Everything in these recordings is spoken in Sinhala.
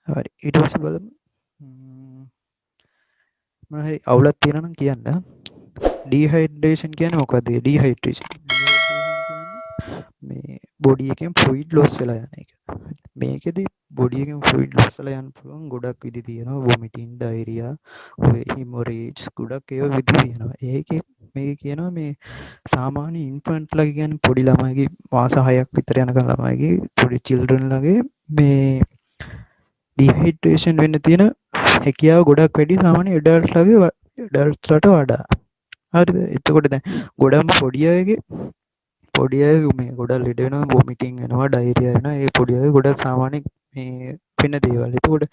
හරි ඊට පස්සේ බලමු මොනවා හරි අවුලක් තියෙනවා නම් කියන්න. ඩීහයිඩ්‍රේෂන් කියන්නේ මොකක්ද? ඩීහයිඩ්‍රේෂන් කියන්නේ මේ බොඩි එකෙන් ෆ්ලුයිඩ් ලොස් වෙලා යන එක. මේකෙදි බොඩි එකෙන් ෆ්ලුයිඩ් ලොස් වෙලා යන්න පුළුවන් ගොඩක් විදි තියෙනවා. වොමිටින්, ඩයරියා, ඔය හිමොරේජ්ස් ගොඩක් ඒවා විදි තියෙනවා. ඒකේ මේක කියනවා මේ සාමාන්‍ය ඉන්ෆන්ට්ලා කියන්නේ පොඩි ළමයිගේ මාස 6ක් විතර යනකම් ළමයිගේ පොඩි චිල්ඩ්‍රන්ලාගේ මේ ඩිහයිඩ්‍රේෂන් වෙන්න තියෙන හැකියාව ගොඩක් වැඩි සාමාන්‍ය ඇඩල්ට්ස්ලාට වඩා. හරිද? එතකොට දැන් ගොඩක්ම පොඩි අයගේ පොඩි අය මේ ගොඩක් ලෙඩ වෙනවා, වොමිටින් වෙනවා, ඩයරියා වෙනවා. ඒ පොඩි අය ගොඩක් සාමාන්‍ය මේ වෙන දේවල්. එතකොට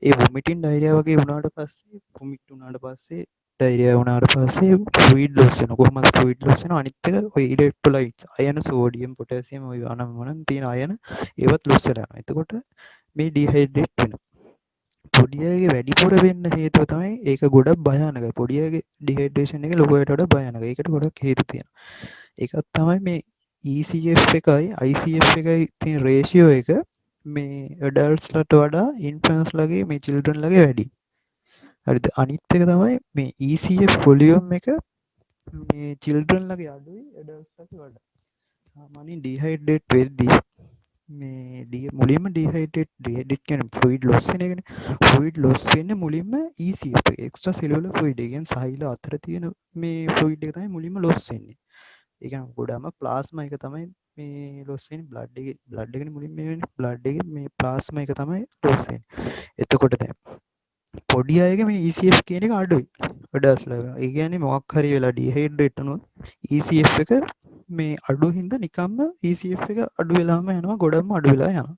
ඒ වොමිටින් ඩයරියා වගේ වුණාට පස්සේ වොමිට් වුණාට පස්සේ ඩයරියා වුණාට පස්සේ ෆ්ලුයිඩ් ලොස් වෙනවා. කොහොමද ෆ්ලුයිඩ් ලොස් වෙනවා? අනිත් එක ඔය ඉලෙක්ට්‍රොලයිට්ස් අයන, සෝඩියම්, පොටෑසියම් ඔය අනම්මනම් තියෙන අයන ඒවත් ලොස් වෙලා යනවා. එතකොට මේ ඩිහයිඩ්‍රේට් වෙනවා. පොඩි අයගේ වැඩිපුර වෙන්න හේතුව තමයි ඒක ගොඩක් භයානකයි. පොඩි අයගේ ඩිහයිඩ්‍රේෂන් එක ලොකු අයට වඩා භයානකයි. ඒකට ගොඩක් හේතු තියෙනවා. එකක් තමයි මේ ECF එකයි ICF එකයි තියෙන රේෂියෝ එක මේ ඇඩල්ට්ස්ලට වඩා ඉන්ෆන්ට්ස්ලාගේ මේ චිල්ඩ්‍රන්ලාගේ වැඩි. හරිද? අනිත් එක තමයි මේ ECF වොලියුම් එක මේ චිල්ඩ්‍රන්ලාගේ අඩුයි ඇඩල්ට්ස්ලාගේ වඩා. සාමාන්‍යයෙන් ඩිහයිඩ්‍රේට් වෙද්දී මේ මුලින්ම ඩිහයිඩ්‍රේට් කියන්නේ ෆ්ලුයිඩ් ලොස් වෙන එකනේ. ෆ්ලුයිඩ් ලොස් වෙන්නේ මුලින්ම ECF එක එක්ස්ට්‍රා සෙලුලර් ෆ්ලුයිඩ්. ඒ කියන්නේ සෛල අතර තියෙන මේ ෆ්ලුයිඩ් එක තමයි මුලින්ම ලොස් වෙන්නේ. ඒ කියන්නේ ගොඩාම ප්ලාස්මා එක තමයි මේ ලොස් වෙන්නේ බ්ලඩ් එකනේ මුලින්ම මේ වෙන්නේ. බ්ලඩ් එකේ මේ ප්ලාස්මා එක තමයි ලොස් වෙන්නේ. එතකොට දැන් පොඩි අයගේ මේ ECF කියන එක අඩුයි. ඇඩල්ට්ස්ලා. ඒ කියන්නේ මොකක් හරි වෙලා ඩිහයිඩ්‍රේට් වුණොත් ECF එක මේ අඩු හින්දා නිකම්ම ECF එක අඩු වෙලාම යනවා. ගොඩක්ම අඩු වෙලා යනවා.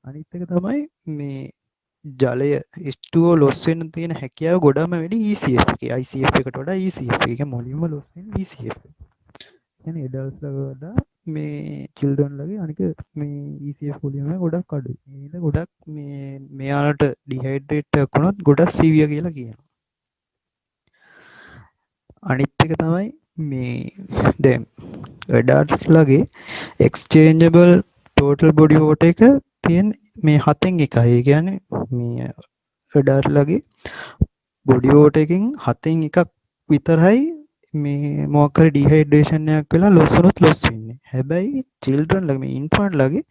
අනිත් එක තමයි මේ ජලය H2O ලොස් වෙන්න තියෙන හැකියාව ගොඩක්ම වැඩි ECF එකේ. ICF එකට වඩා ECF එක මුලින්ම ලොස් වෙන්නේ ECF එක. කියන්නේ ඇඩල්ට්ස්ලා වඩා මේ චිල්ඩ්‍රන්ලාගේ අනික මේ ECF වොලියම් එක ගොඩක් අඩුයි. ඒ හින්දා ගොඩක් මේ මෙයාලට ඩිහයිඩ්‍රේට් එකක් වුණොත් ගොඩක් සිවියර් කියලා කියනවා. අනිත් එක තමයි මේ දැන් ඇඩල්ට්ස්ලාගේ එක්ස්චේන්ජබල් ටෝටල් බොඩි වෝටර් එක තියෙන මේ 7න් එකයි. ඒ කියන්නේ මේ ඇඩල්ට්ලාගේ බොඩි වෝටර් එකෙන් 7න් එකක් විතරයි මේ මොකක් හරි ඩිහයිඩ්‍රේෂන් එකක් වෙලා ලොස් වුණොත් ලොස් වෙන්නේ. හැබැයි චිල්ඩ්‍රන්ලාගේ මේ ඉන්ෆන්ට්ලාගේ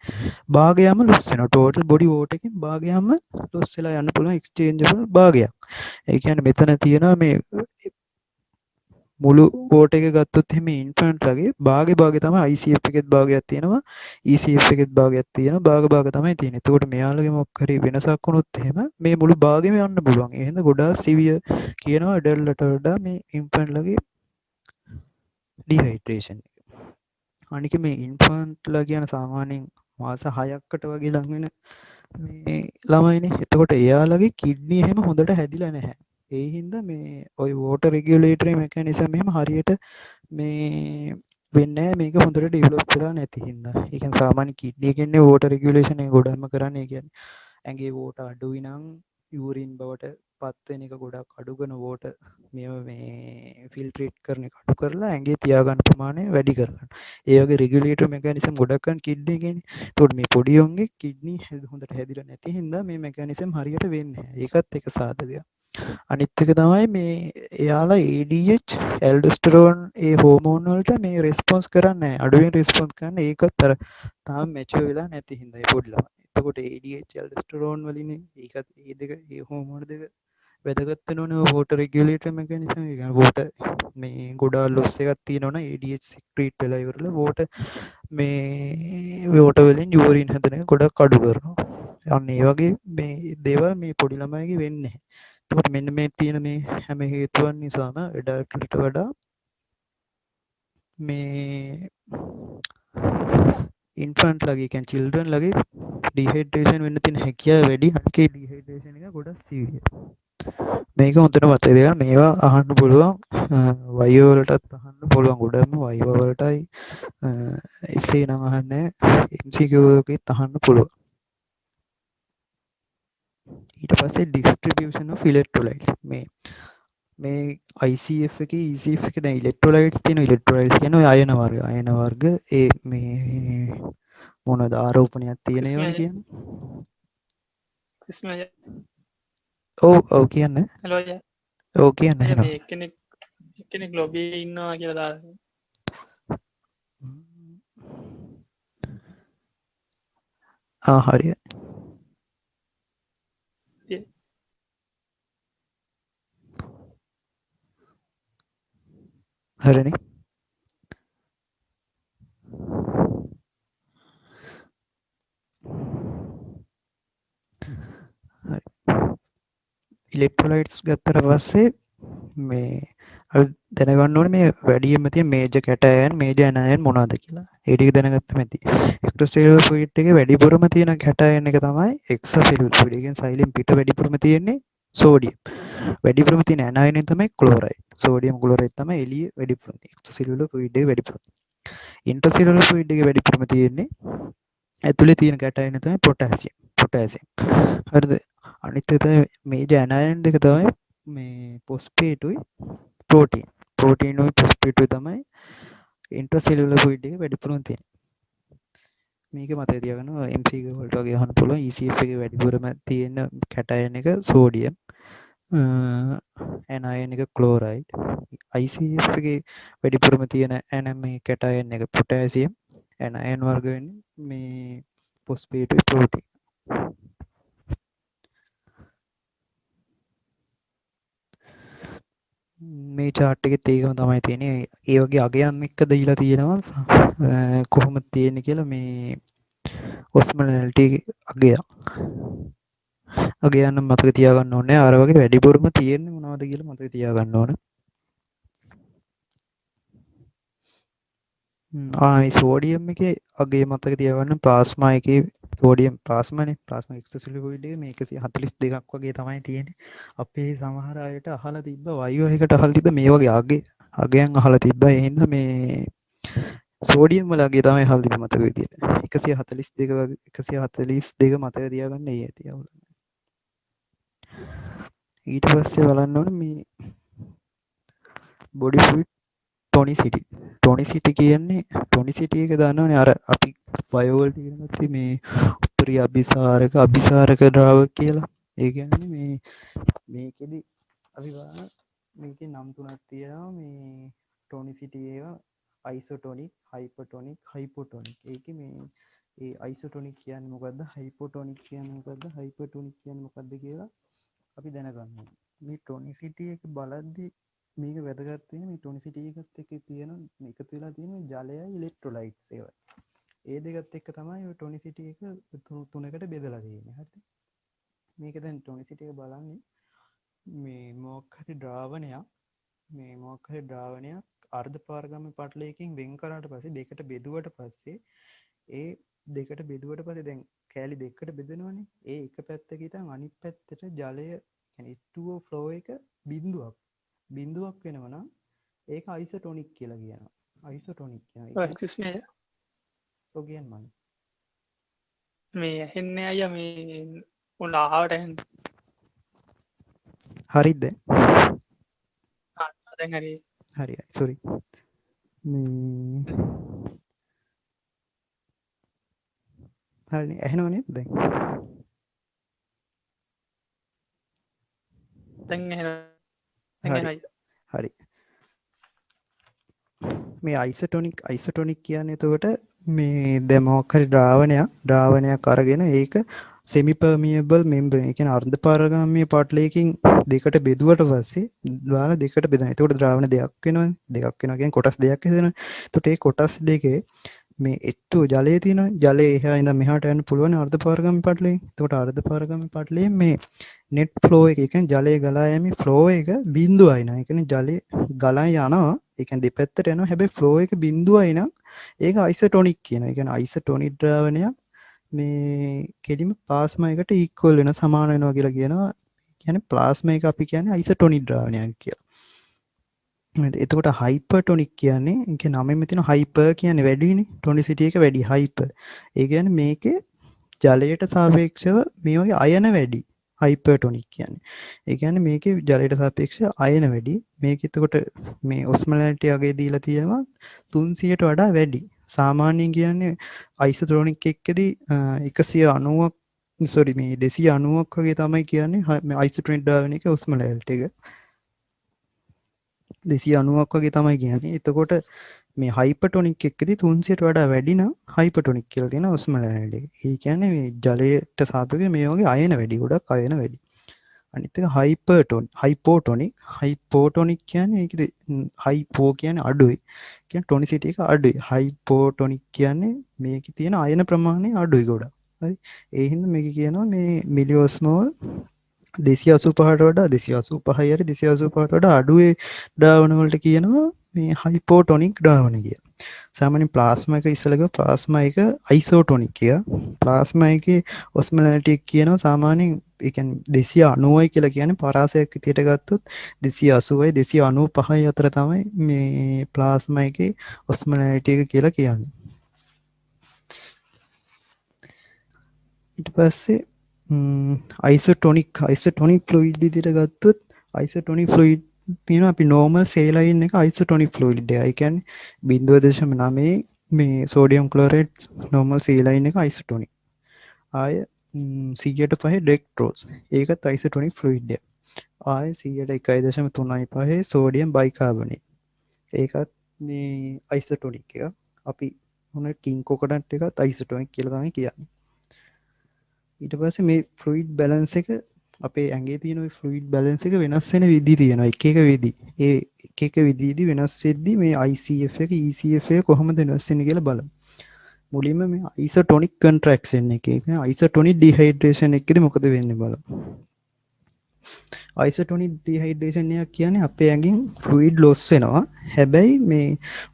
භාගයම ලොස් වෙනවා. ටෝටල් බොඩි වෝටර් එකෙන් භාගයම ලොස් වෙලා යන්න පුළුවන් එක්ස්චේන්ජබල් භාගයක්. ඒ කියන්නේ මෙතන තියෙනවා මේ මුළු වෝටර් එක ගත්තොත් එහෙම ඉන්ෆන්ට්ලාගේ භාගේ තමයි ICF එකෙත් භාගයක් තියෙනවා. ECF එකෙත් භාගයක් තියෙනවා. භාග තමයි තියෙන්නේ. එතකොට මෙයාලගේ මොකක් හරි වෙනසක් වුණොත් එහෙම මේ මුළු භාගෙම යන්න පුළුවන්. ඒ හින්දා ගොඩාක් සිවියර් කියනවා ඇඩල්ට්ලට වඩා මේ ඉන්ෆන්ට්ලාගේ ඩිහයිඩ්‍රේෂන් එක. අනික මේ ඉන්ෆන්ට්ලා කියන සාමාන්‍යයෙන් මාස 6කට වගේ ලඟ වෙන මේ ළමයිනේ. එතකොට එයාලගේ කිඩ්නි එහෙම හොඳට හැදිලා නැහැ. ඒ හින්දා මේ ওই වෝටර් රෙගියුලේටරි මෙකැනිසම් එහෙම හරියට මේ වෙන්නේ නැහැ. මේක හොඳට ඩෙවලොප් වෙලා නැති හින්දා. ඒ කියන්නේ සාමාන්‍ය කිඩ්නි එකෙන්නේ වෝටර් රෙගියුලේෂන් එක ගොඩක්ම කරන්නේ. ඒ කියන්නේ ඇඟේ වෝටර් අඩුයි නම් යූරින් බවට පත් වෙන එක ගොඩක් අඩු කරන වෝටර් මේ ෆිල්ට්‍රේට් කරන එක අඩු කරලා ඇඟේ තියාගන්න ප්‍රමාණය වැඩි කරගන්න. ඒ වගේ රෙගියුලේටර් මෙකැනිසම් ගොඩක් ගන්න කිඩ්නි එකේනේ. එතකොට මේ පොඩි උන්ගේ කිඩ්නි හොඳට හැදිලා නැති හින්දා මේ මෙකැනිසම් හරියට වෙන්නේ නැහැ. ඒකත් එක සාධකයක්. අනිත් එක තමයි මේ එයාලා ADH ඇල්ඩෝස්ටරෝන් ඒ හෝමෝන් වලට මේ රෙස්පොන්ස් කරන්නේ නැහැ. අඩුවෙන් රෙස්පොන්ස් කරන්නේ ඒකත් අර තාම මැචුර් වෙලා නැති හින්දා ඒ පොඩි ළමයි. එතකොට ADH ඇල්ඩෝස්ටරෝන් වලින්නේ ඒකත් ඒ දෙක ඒ හෝමෝන් දෙක වැදගත් වෙනවනේ වෝටර් රෙගියුලේටර් මෙකැනිසම් එක. يعني වෝටර් මේ ගොඩාක් ලොස් එකක් තියෙනවනේ ADH සික්‍රීට් වෙලා ඉවරලා වෝටර් මේ වෝටර් වලින් යූරින් හැදෙන එක ගොඩක් අඩු කරනවා. අන්න ඒ වගේ මේ දේවල් මේ පොඩි ළමයිගේ වෙන්නේ නැහැ. එතකොට මෙන්න මේ තියෙන මේ හැම හේතුවන් නිසාම ඇඩල්ට්ලට වඩා මේ ඉන්ෆන්ට්ලාගේ කියන්නේ චිල්ඩ්‍රන්ලාගේ ඩිහයිඩ්‍රේෂන් වෙන්න තියෙන හැකියාව වැඩි. අනික ඒ ඩිහයිඩ්‍රේෂන් එක ගොඩක් සීරියස්. මේක හොඳට මතක තියාගන්න. මේවා අහන්න පුළුවන් වයෝ වලටත් අහන්න පුළුවන්. ගොඩක්ම වයෝ වලටයි එසේ නම් අහන්නේ MCQ එකෙත් අහන්න පුළුවන්. ඊට පස්සේ ඩිස්ට්‍රිබියුෂන් ඔෆ් ඉලෙක්ට්‍රොලයිට්ස් මේ ICF එකේ ECF එකේ දැන් ඉලෙක්ට්‍රොලයිට්ස් තියෙනවා. ඉලෙක්ට්‍රොලයිට්ස් කියන්නේ ඔය අයන වර්ග ඒ මේ මොනවාද ආරෝපණයක් තියෙන ඒවානේ කියන්නේ. ඔව් කියන්න. ඔව් කියන්න ඇහෙනවා. එක්කෙනෙක් ලොබියේ ඉන්නවා කියලා දාලා. හරියි. හරිනේ. හරි. ඉලෙක්ට්‍රොලයිට්ස් ගත්තට පස්සේ මේ දැනගන්න ඕනේ මේ වැඩියෙන්ම තියෙන මේජර් කැටයන් මේජර් ඇනයන් මොනවද කියලා. ඒ ටික දැනගත්තම ඇති. එක්ස්ට්‍රාසෙලුලර් ෆ්ලුයිඩ් එකේ වැඩිපුරම තියෙන කැටයන් එක තමයි එක්ස්ට්‍රාසෙලුලර් ෆ්ලුයිඩ්. ඒ කියන්නේ සෛලෙන් පිට වැඩිපුරම තියෙන්නේ සෝඩියම්. වැඩිපුරම තියෙන ඇනයන් තමයි ක්ලෝරයිඩ්. සෝඩියම් ක්ලෝරයිඩ් තමයි එළියේ වැඩිපුරම තියෙන්නේ. එක්ස්ට්‍රාසෙලුලර් ෆ්ලුයිඩ් එකේ වැඩිපුරම. ඉන්ට්‍රාසෙලුලර් ෆ්ලුයිඩ් එකේ වැඩිපුරම තියෙන්නේ ඇතුලේ තියෙන කැටයන් තමයි පොටෑසියම්. හරිද? අනිත් එක තමයි මේජර් ඇනයන් දෙක තමයි මේ ෆොස්ෆේටුයි ප්‍රෝටීනුයි ෆොස්ෆේටුයි තමයි ඉන්ට්‍රාසෙලුලර් ෆ්ලුයිඩ් එකේ වැඩිපුරම තියෙන්නේ. මේක මතක තියාගන්න MCQ වලට වගේ අහන්න පුළුවන්. ECF එකේ වැඩිපුරම තියෙන කැටයන් එක සෝඩියම්. ඇනයන් එක ක්ලෝරයිඩ්. ICF එකේ වැඩිපුරම තියෙන මේ කැටයන් එක පොටෑසියම්. ඇනයන් වර්ග වෙන්නේ මේ ෆොස්ෆේටුයි ප්‍රෝටීන්. මේ chart එකෙත් ඒකම තමයි තියෙන්නේ. ඒ වගේ අගයන් එක්ක දීලා තියෙනවා කොහොමද තියෙන්නේ කියලා මේ ඔස්මොලාරිටි අගය. අගයන් නම් මතක තියාගන්න ඕනේ. අර වගේ වැඩිපුරම තියෙන්නේ මොනවද කියලා මතක තියාගන්න ඕන. මේ සෝඩියම් එකේ අගය මතක තියාගන්න. ප්ලාස්මා එකේ සෝඩියම් ප්ලාස්මානේ. ප්ලාස්මා එක්ස්ට්‍රාසෙලුලර් ෆ්ලුයිඩ් එකේ මේ 142ක් වගේ තමයි තියෙන්නේ. අපේ සමහර අයට අහලා තිබ්බ වයෝ එකකට අහලා තිබ්බ මේ වගේ අගයන් අහලා තිබ්බා. ඒ හින්දා මේ සෝඩියම් වල අගය තමයි අහලා තිබ්බ මතක විදියට. 142 වගේ 142 මතක තියාගන්න ඒ ඇති අවුල. ඊට පස්සේ බලන්න ඕනේ මේ බොඩි ෆ්ලුයිඩ් ටොනිසිටි කියන්නේ ටොනිසිටි එක දන්නවනේ අර අපි බයෝ වලට කියනත් මේ උපරි අபிසාරක ද්‍රාවක කියලා. ඒ කියන්නේ මේකෙදි අපි බලන්න මේකේ නම් තුනක් තියෙනවා. මේ ටොනිසිටි එක අයිසෝටොනික්, හයිපර්ටොනික්, හයිපෝටොනික්. ඒකේ මේ ඒ අයිසෝටොනික් කියන්නේ මොකද්ද? හයිපෝටොනික් කියන්නේ මොකද්ද? හයිපර්ටොනික් කියන්නේ මොකද්ද කියලා අපි දැනගන්න ඕනේ. මේ ටොනිසිටි එක බලද්දී මේක වැදගත් වෙන්නේ මේ ටොනිසිටි එකත් එක්ක තියෙන එකතු වෙලා තියෙන ජලයයි ඉලෙක්ට්‍රොලයිට්ස් ඒවා. ඒ දෙකත් එක්ක තමයි ඔය ටොනිසිටි එක තුනකට බෙදලා තියෙන්නේ. හරිද? මේක දැන් ටොනිසිටි එක බලන්නේ මේ මොකක් හරි ද්‍රාවණයක් අර්ධ පාරගමන පටලයකින් වෙන් කරාට පස්සේ දෙකට බෙදුවට පස්සේ ඒ දෙකට බෙදුවට පස්සේ දැන් කෑලි දෙකකට බෙදෙනවනේ. ඒ එක පැත්තක ඉතින් අනිත් පැත්තට ජලය يعني H2O ෆ්ලෝ එක බිඳුවක් වෙනවා නම් ඒක අයිසෝටොනික් කියලා කියනවා. අයිසෝටොනික් කියන්නේ ඔය කියන්නේ මේ ඇහෙන්නේ අයියා මේ උන් ආවට ඇහෙන්නේ. හරිද? දැන් හරි. හරියි. සෝරි. මේ හරිනේ ඇහෙනව නේද දැන්? දැන් ඇහෙනවා. හරි. මේ අයිසෝටොනික් කියන්නේ එතකොට මේ දැන් මොකක් හරි ද්‍රාවණයක් අරගෙන ඒක semi permeable membrane. ඒ කියන්නේ අර්ධ පාරගාමී පටලයකින් දෙකට බෙදුවට පස්සේ ද්වාර දෙකට බෙදෙනවා. එතකොට ද්‍රාවණ දෙකක් වෙනවනේ. දෙකක් වෙනවා කියන්නේ කොටස් දෙකක් හදෙනවා. එතකොට ඒ කොටස් දෙකේ මේ H2 ජලය තියෙනවා. ජලය එහා ඉඳන් මෙහාට යන්න පුළුවන් අර්ධ පාරගාමී පටලයෙන්. එතකොට අර්ධ පාරගාමී පටලයෙන් මේ net flow එක, ඒ කියන්නේ ජලය ගලා යෑමේ flow එක බිඳුවයි නා. ඒ කියන්නේ ජලය ගලා යනවා. ඒ කියන්නේ දෙපැත්තට යනවා. හැබැයි flow එක බිඳුවයි නම් ඒක අයිසෝටොනික් කියනවා. ඒ කියන්නේ අයිසෝටොනික් ද්‍රාවණයක් මේ කෙලිම ප්ලාස්මා එකට ඉක්වල් වෙන සමාන වෙනවා කියලා කියනවා. කියන්නේ ප්ලාස්මා එක අපි කියන්නේ අයිසෝටොනික් ද්‍රාවණයක් කියලා. එතකොට හයිපර්ටොනික් කියන්නේ ඒක නමෙන්ම තියෙන හයිපර් කියන්නේ වැඩිනේ. ටොනිසිටි එක වැඩි හයිපර්. ඒ කියන්නේ මේකේ ජලයට සාපේක්ෂව මේ වගේ අයන වැඩි. හයිපර්ටොනික් කියන්නේ. ඒ කියන්නේ මේකේ ජලයට සාපේක්ෂව අයන වැඩි. මේක එතකොට මේ ඔස්මොලාරිටි අගය දීලා තියෙනවා 300ට වඩා වැඩි. සාමාන්‍යයෙන් කියන්නේ අයිසෝටොනික් එකකදී 190ක් සොරි මේ 290ක් වගේ තමයි කියන්නේ මේ අයිසෝටොනික් ඩ්‍රා වෙන එක ඔස්මොලැරිටි එක 290ක් වගේ තමයි කියන්නේ. එතකොට මේ හයිපර්ටොනික් එකකදී 300ට වඩා වැඩි නම් හයිපර්ටොනික් කියලා තියෙන ඔස්මොලැරිටි එක. ඒ කියන්නේ මේ ජලයට සාපේක්ෂව මේ වගේ අයන වැඩි, ගොඩක් අයන වැඩි. අනිත් එක හයිපෝටොනික් කියන්නේ ඒකද හයිපෝ කියන්නේ අඩුයි. කියන්නේ ටොනිසිටි එක අඩුයි. හයිපෝටොනික් කියන්නේ මේකේ තියෙන අයන ප්‍රමාණය අඩුයි ගොඩක්. හරි. ඒ හින්දා මේක කියනවා මේ මිලිඔස්මෝල් 285ට වඩා 285යි හරි 285ට වඩා අඩුවේ ද්‍රාවණ වලට කියනවා මේ හයිපෝටොනික් ද්‍රාවණ කියලා. සාමාන්‍යයෙන් ප්ලාස්මා එක ඉස්සලක ප්ලාස්මා එක අයිසෝටොනික් කියලා. ප්ලාස්මා එකේ ඔස්මොලැරිටි එක කියනවා සාමාන්‍යයෙන් ඒ කියන්නේ 290යි කියලා කියන්නේ පරාසයක් විදියට ගත්තොත් 280යි 295යි අතර තමයි මේ ප්ලාස්මා එකේ ඔස්මොලැරිටි එක කියලා කියන්නේ. ඊට පස්සේ අයිසෝටොනික් ෆ්ලුයිඩ් විදිහට ගත්තොත් අයිසෝටොනික් ෆ්ලුයිඩ් තියෙනවා අපි නෝමල් සේලයින් එක අයිසෝටොනික් ෆ්ලුයිඩ් එක. ඒ කියන්නේ 0.9 මේ සෝඩියම් ක්ලෝරයිඩ් නෝමල් සේලයින් එක අයිසෝටොනික්. ආය 105 ඩෙක්ට්‍රෝස් ඒකත් අයිසෝටොනික් ෆ්ලුයිඩ් එක. ආය 101.35 සෝඩියම් බයිකාබනේට් ඒකත් මේ අයිසෝටොනික් එක. අපි මොන කිං කොකනට් එකත් අයිසෝටොනික් කියලා තමයි කියන්නේ. ඊට පස්සේ මේ ෆ්ලුයිඩ් බැලන්ස් එක අපේ ඇඟේ තියෙන ওই ෆ්ලුයිඩ් බැලන්ස් එක වෙනස් වෙන විදි තියෙනවා. එක එක විදි. ඒ එක එක විදිහදී වෙනස් වෙද්දී මේ ICF එක ECF එක කොහොමද වෙනස් වෙන්නේ කියලා බලමු. මුලින්ම මේ අයිසෝටොනික් කන්ට්‍රැක්ෂන් එක. ඒ කියන්නේ අයිසෝටොනික් ඩිහයිඩ්‍රේෂන් එකේදී මොකද වෙන්නේ බලමු. අයිසෝටොනික් ඩිහයිඩ්‍රේෂන් එක කියන්නේ අපේ ඇඟෙන් ෆ්ලුයිඩ් ලොස් වෙනවා. හැබැයි මේ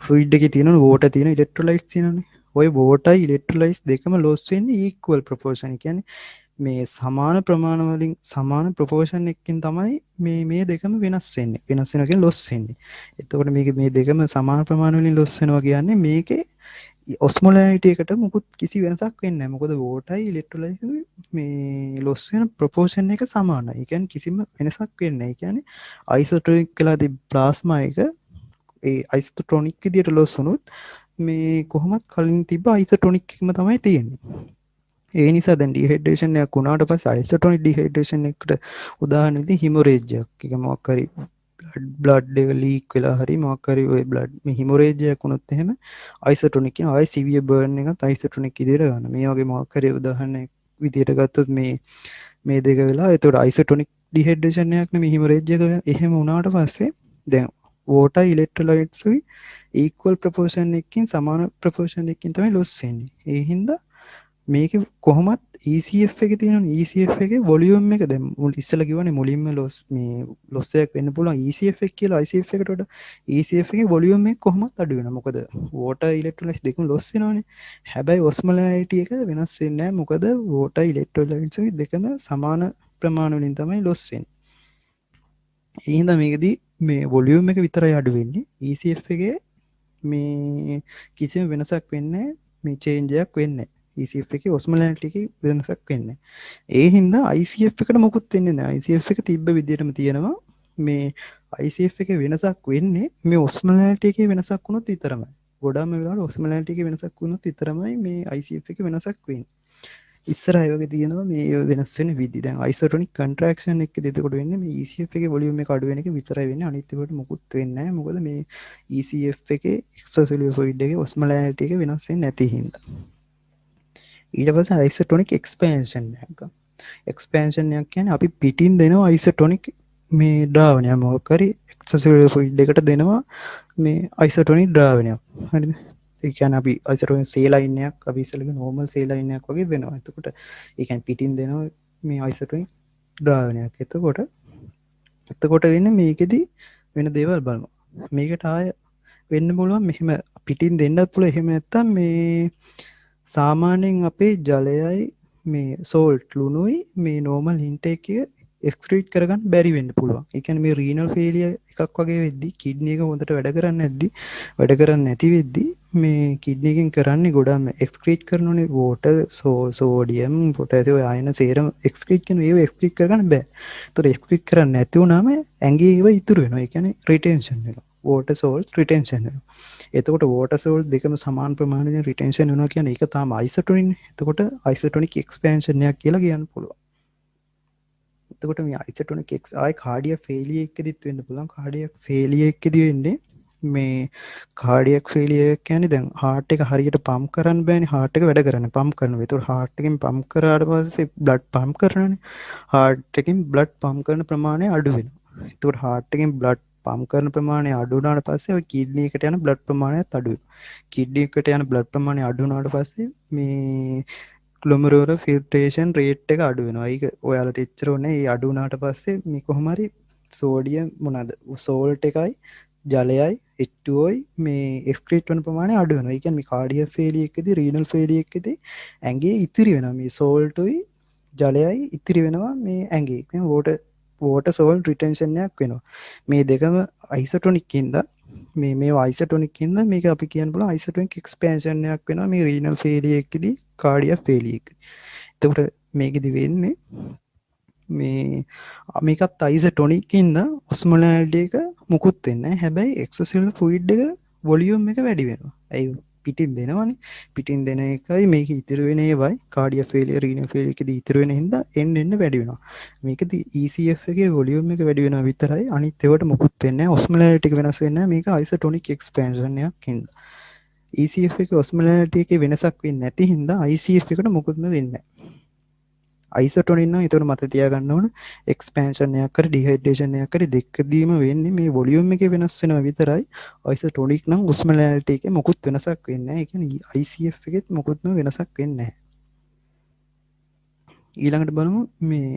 ෆ්ලුයිඩ් එකේ තියෙන වෝටර් තියෙන ඉලෙක්ට්‍රොලයිට්ස් තියෙනනේ. ඔය වෝටර් ඉලෙක්ට්‍රොලයිට්ස් දෙකම ලොස් වෙන්නේ ඊක්වල් ප්‍රොපෝර්ෂන්. කියන්නේ මේ සමාන ප්‍රමාණ වලින් සමාන ප්‍රොපෝර්ෂන් එකකින් තමයි මේ දෙකම වෙනස් වෙන්නේ. වෙනස් වෙනවා කියන්නේ ලොස් වෙන්නේ. එතකොට මේ දෙකම සමාන ප්‍රමාණ වලින් ලොස් වෙනවා කියන්නේ මේකේ ඔස්මොලැරිටි එකට මුකුත් කිසි වෙනසක් වෙන්නේ නැහැ. මොකද වෝටරයි ඉලෙක්ට්‍රොලයිට් මේ ලොස් වෙන ප්‍රොපෝර්ෂන් එක සමානයි. ඒ කියන්නේ කිසිම වෙනසක් වෙන්නේ නැහැ. ඒ කියන්නේ අයිසෝටොනික් කියලා තිබ්බ ප්ලාස්මා එක ඒ අයිසෝටොනික් විදියට ලොස් වුණොත් මේ කොහොමත් කලින් තිබ්බ අයිසෝටොනික් එකම තමයි තියෙන්නේ. ඒ නිසා දැන් ඩිහයිඩ්‍රේෂන් එකක් වුණාට පස්සේ අයිසෝටොනික් ඩිහයිඩ්‍රේෂන් එකට උදාහරණ විදිහට හිමොරේජ් එකක්. ඒක මොකක් හරි බ්ලඩ් එක ලීක් වෙලා හරි මොකක් හරි ඔය බ්ලඩ් මේ හිමොරේජ් එකක් වුණොත් එහෙම අයිසෝටොනික් කියන ආයි සිවියර් බර්න් එකත් අයිසෝටොනික් විදිහට ගන්න. මේ වගේ මොකක් හරි උදාහරණයක් විදිහට ගත්තොත් මේ දෙක වෙලා එතකොට අයිසෝටොනික් ඩිහයිඩ්‍රේෂන් එකක් නෙමෙයි හිමොරේජ් එක එහෙම වුණාට පස්සේ දැන් වෝටර් ඉලෙක්ට්‍රොලයිට්ස් උයි ඊක්වල් ප්‍රොපෝර්ෂන් එකකින් සමාන ප්‍රොපෝර්ෂන් එකකින් තමයි ලොස් වෙන්නේ. ඒ හින්දා මේක කොහොමත් ECF එකේ තියෙන ECF එකේ වොලියුම් එක දැන් ඉස්සෙල්ලා කිව්වනේ මුලින්ම ලොස් එකක් වෙන්න පුළුවන් ECF එක කියලා ICF එකට වඩා ECF එකේ වොලියුම් එක කොහොමත් අඩු වෙනවා. මොකද වෝටර් ඉලෙක්ට්‍රොලයිට්ස් දෙකම ලොස් වෙනවනේ. හැබැයි ඔස්මොලැරිටි එක වෙනස් වෙන්නේ නැහැ. මොකද වෝටර් ඉලෙක්ට්‍රොලයිට්ස් දෙකම සමාන ප්‍රමාණ වලින් තමයි ලොස් වෙන්නේ. ඒ හින්දා මේකදී මේ වොලියුම් එක විතරයි අඩු වෙන්නේ. ECF එකේ මේ කිසිම වෙනසක් වෙන්නේ මේ චේන්ජ් එකක් වෙන්නේ ECF එකේ ඔස්මොලැරිටි එකේ වෙනසක් වෙන්නේ. ඒ හින්දා ICF එකට මොකුත් වෙන්නේ නැහැ. ICF එක තිබ්බ විදිහටම තියෙනවා. මේ ICF එකේ වෙනසක් වෙන්නේ මේ ඔස්මොලැරිටි එකේ වෙනසක් වුණොත් විතරමයි. ගොඩාම වෙලාවට ඔස්මොලැරිටි එකේ වෙනසක් වුණොත් විතරමයි මේ ICF එකේ වෙනසක් වෙන්නේ. ඉස්සරහ වගේ තියෙනවා මේ වෙනස් වෙන විදි. දැන් අයිසෝටොනික් කන්ට්‍රැක්ෂන් එකේදී එතකොට වෙන්නේ මේ ECF එකේ වොලියුම් එක අඩු වෙන එක විතරයි වෙන්නේ. අනිත් ඒවාට මොකුත් වෙන්නේ නැහැ. මොකද මේ ECF එකේ එක්ස්ට්‍රාසෙලුලර් ෆ්ලුයිඩ් එකේ ඔස්මොලැරිටි එක වෙනස් වෙන්නේ නැති හින්දා. ඊට පස්සේ අයිසෝටොනික් එක්ස්පැන්ෂන් එකක්. එක්ස්පැන්ෂන් එකක් කියන්නේ අපි පිටින් දෙනවා අයිසෝටොනික් මේ ද්‍රාවණයක් මොකක් හරි එක්ස්ට්‍රාසෙලුලර් ෆ්ලුයිඩ් එකට දෙනවා මේ අයිසෝටොනික් ද්‍රාවණයක්. හරිද? ඒ කියන්නේ අපි අයිසෝටොනික් සේලයින් එකක් අපි ඉස්සෙල්ලා නෝමල් සේලයින් එකක් වගේ දෙනවා. එතකොට ඒ කියන්නේ පිටින් දෙනවා මේ අයිසෝටොනික් ද්‍රාවණයක්. එතකොට වෙන්නේ මේකෙදි වෙන දේවල් බලමු. මේකට ආය වෙන්න පුළුවන් මෙහෙම පිටින් දෙන්නත් පුළුවන්. එහෙම නැත්නම් මේ සාමාන්‍යයෙන් අපේ ජලයයි මේ සෝල්ට් ලුණුයි මේ නෝමල් ඉන්ටේක් එක එක්ස්ක්‍රීට් කරගන්න බැරි වෙන්න පුළුවන්. ඒ කියන්නේ මේ රීනල් ෆේලියර් එකක් වගේ වෙද්දි කිඩ්නි එක හොඳට වැඩ කරන්නේ නැති වෙද්දි මේ කිඩ්නි එකෙන් කරන්නේ ගොඩාක් එක්ස්ක්‍රීට් කරනෝනේ වෝටර් සෝඩියම් පොටෑසියම් ඔය අයන සේරම එක්ස්ක්‍රීට් කරන ඒව එක්ස්ක්‍රීට් කරගන්න බෑ. ඒතකොට එක්ස්ක්‍රීට් කරන්නේ නැති වුනම ඇඟේ ඒව ඉතුරු වෙනවා. ඒ කියන්නේ රිටෙන්ෂන් වෙනවා. water salt retention වෙනවා. එතකොට water salt දෙකම සමාන ප්‍රමාණයෙන් retention වෙනවා කියන්නේ ඒක තාම isotonic නේ. එතකොට isotonic expansion එකක් කියලා කියන්න පුළුවන්. එතකොට මේ isotonic x ආයි cardiac failure එකකදීත් වෙන්න පුළුවන්. cardiac failure එකකදී වෙන්නේ මේ කාඩියක් ෆෙලියර් එක කියන්නේ දැන් heart එක හරියට පම්ප් කරන්න බෑනේ. heart එක වැඩ කරන්නේ පම්ප් කරනවා. ඒතකොට heart එකෙන් පම්ප් කරාට පස්සේ blood පම්ප් කරනනේ. heart එකෙන් blood පම්ප් කරන ප්‍රමාණය අඩු වෙනවා. ඒතකොට heart එකෙන් blood පම්ප් කරන ප්‍රමාණය අඩු වුණාට පස්සේ ඔය කිඩ්නි එකට යන blood ප්‍රමාණයත් අඩු වෙනවා. කිඩ්නි එකට යන blood ප්‍රමාණය අඩු වුණාට පස්සේ මේ glomerular filtration rate එක අඩු වෙනවා. ඒක ඔයාලට එච්චර ඕනේ. ඒ අඩු වුණාට පස්සේ මේ කොහොම හරි සෝඩියම් මොනවාද salt එකයි ජලයයි H2Oයි මේ එක්ස්ක්‍රීට් වන ප්‍රමාණය අඩු වෙනවා. ඒ කියන්නේ මේ කාඩියක් ෆේලියර් එකේදී රීනල් ෆේලියර් එකේදී ඇඟේ ඉතිරි වෙනවා මේ සෝල්ටුයි ජලයයි ඉතිරි වෙනවා මේ ඇඟේ. දැන් water salt retention එකක් වෙනවා. මේ දෙකම isotonic ඉඳලා මේවා isotonic ඉඳලා මේක අපි කියන්න පුළුවන් isotonic expansion එකක් වෙනවා මේ රීනල් ෆේලියර් එකේදී කාඩියක් ෆේලියර් එකේදී. එතකොට මේකෙදි වෙන්නේ මේ මේකත් isotonic ඉඳලා osmolality එක මුකුත් වෙන්නේ නැහැ. හැබැයි extracellular fluid එක වොලියුම් එක වැඩි වෙනවා. ඇයි පිටින් දෙනවනේ. පිටින් දෙන එකයි මේක ඉතිරි වෙන ඒවයි කාඩියක් ෆේලියර් රීනල් ෆේලියර් එකේදී ඉතිරි වෙන හින්දා එන්න වැඩි වෙනවා. මේකදී ECF එකේ වොලියුම් එක වැඩි වෙනවා විතරයි. අනිත් ඒවට මුකුත් වෙන්නේ නැහැ. osmolality එක වෙනස් වෙන්නේ නැහැ. මේක isotonic expansion එකක් හින්දා. ECF එකේ osmolality එකේ වෙනසක් වෙන්නේ නැති හින්දා ICF එකට මුකුත්ම වෙන්නේ නැහැ. isotonic නම් ඒතකොට මතක තියාගන්න ඕන expansion එකක් හරි dehydration එකක් හරි දෙකදීම වෙන්නේ මේ volume එකේ වෙනස් වෙනවා විතරයි. isotonic නම් osmolality එකේ මොකුත් වෙනසක් වෙන්නේ නැහැ. ඒ කියන්නේ ICF එකෙත් මොකුත්ම වෙනසක් වෙන්නේ නැහැ. ඊළඟට බලමු මේ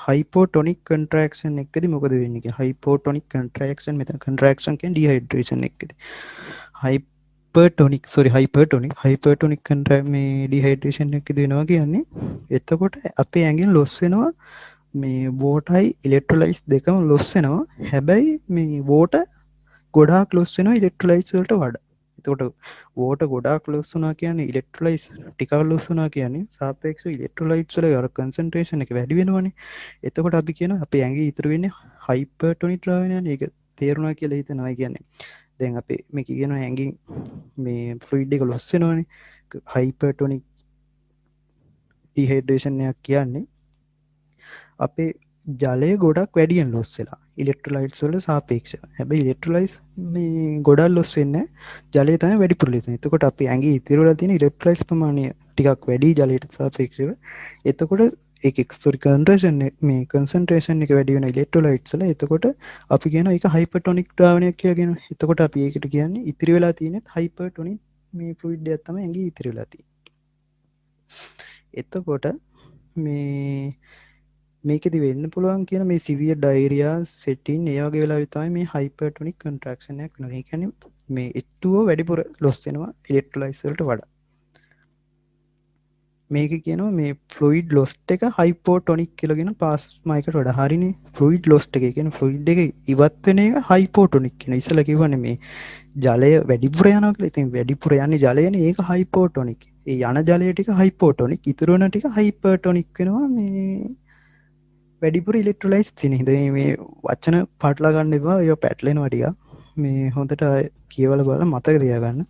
hypotonic contraction එකදී මොකද වෙන්නේ කියලා. hypotonic contraction මෙතන contraction කියන්නේ dehydration එකදී. hypertonic මේ dehydration එකදී වෙනවා කියන්නේ එතකොට අපේ ඇඟෙන් loss වෙනවා මේ waterයි electrolytes දෙකම loss වෙනවා. හැබැයි මේ water ගොඩාක් loss වෙනවා electrolytes වලට වඩා. එතකොට water ගොඩාක් loss වුණා කියන්නේ electrolytes ටිකක් loss වුණා කියන්නේ සාපේක්ෂව electrolytes වල අර concentration එක වැඩි වෙනවනේ. එතකොට අපි කියනවා අපේ ඇඟේ ඉතුරු වෙන්නේ hypertonic ද්‍රාවණයනේ. ඒක තේරුණා කියලා හිතනවා. කියන්නේ දැන් අපේ මේක කියන ඇඟින් මේ ෆ්ලුයිඩ් එක ලොස් වෙනවනේ. hypertonic dehydration එකක් කියන්නේ අපේ ජලය ගොඩක් වැඩියෙන් ලොස් වෙලා ඉලෙක්ට්‍රොලයිට්ස් වලට සාපේක්ෂව. හැබැයි ඉලෙක්ට්‍රොලයිට්ස් මේ ගොඩක් ලොස් වෙන්නේ නැහැ. ජලය තමයි වැඩිපුර ලොස් වෙන්නේ. එතකොට අපි ඇඟේ ඉතිරි වෙලා තියෙන ඉලෙක්ට්‍රොලයිට්ස් ප්‍රමාණය ටිකක් වැඩි ජලයට සාපේක්ෂව. එතකොට concentration එක වැඩි වෙන ඉලෙක්ට්‍රොලයිට්ස් වල. එතකොට අපි කියනවා ඒක hypertonic ද්‍රාවණයක් කියලා කියනවා. එතකොට අපි ඒකට කියන්නේ ඉතිරි වෙලා තියෙන hypertonic මේ fluid එකක් තමයි ඇඟේ ඉතිරි වෙලා තියෙන්නේ. එතකොට මේකෙදි වෙන්න පුළුවන් කියන මේ severe diarrhea setting ඒ වගේ වෙලාවෙ තමයි මේ hypertonic contraction එකක් වෙනවා. ඒ කියන්නේ මේ H2O වැඩිපුර loss වෙනවා electrolytes වලට වඩා. මේක කියනවා මේ ෆ්ලුයිඩ් ලොස්ට් එක හයිපෝටොනික් කියලා කියන ප්ලාස්මා එකට වඩා. හරිනේ. ෆ්ලුයිඩ් ලොස්ට් එක කියන්නේ ෆ්ලුයිඩ් එක ඉවත් වෙන එක හයිපෝටොනික් කියන. ඉස්සලා කිව්වනේ මේ ජලය වැඩිපුර යනවා කියලා. ඉතින් වැඩිපුර යන්නේ ජලයනේ. ඒක හයිපෝටොනික්. ඒ යන ජලය ටික හයිපෝටොනික්. ඉතුරු වෙන ටික හයිපර්ටොනික් වෙනවා. මේ වැඩිපුර ඉලෙක්ට්‍රොලයිට්ස් තියෙන හින්දා මේ වචන පාටලා ගන්න එපා. ඒවා පැටලෙනවා ටිකක්. මේ හොඳට කියවලා බලලා මතක තියාගන්න.